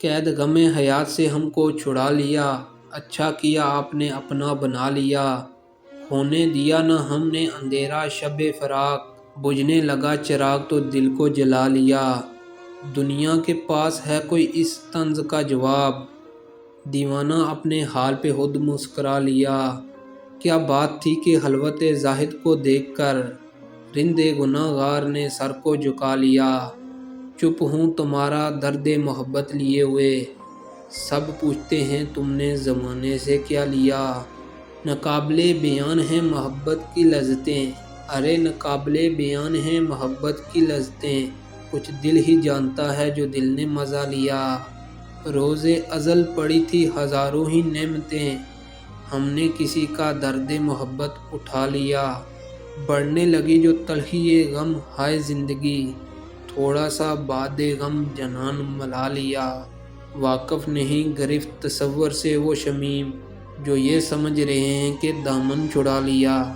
قید غم حیات سے ہم کو چھڑا لیا، اچھا کیا آپ نے اپنا بنا لیا۔ ہونے دیا نہ ہم نے اندھیرا شب فراق، بجھنے لگا چراغ تو دل کو جلا لیا۔ دنیا کے پاس ہے کوئی اس طنز کا جواب، دیوانہ اپنے حال پہ خود مسکرا لیا۔ کیا بات تھی کہ خلوت زاہد کو دیکھ کر رند گناہ گار نے سر کو جھکا لیا۔ چپ ہوں تمہارا درد محبت لیے ہوئے، سب پوچھتے ہیں تم نے زمانے سے کیا لیا۔ ناقابل بیان ہیں محبت کی لذتیں، ارے ناقابل بیان ہیں محبت کی لذتیں، کچھ دل ہی جانتا ہے جو دل نے مزہ لیا۔ روز ازل پڑی تھی ہزاروں ہی نعمتیں، ہم نے کسی کا درد محبت اٹھا لیا۔ بڑھنے لگی جو تلخی غم ہائے زندگی، تھوڑا سا باد غم جنان ملا لیا۔ واقف نہیں گرفت تصور سے وہ شمیم، جو یہ سمجھ رہے ہیں کہ دامن چھڑا لیا۔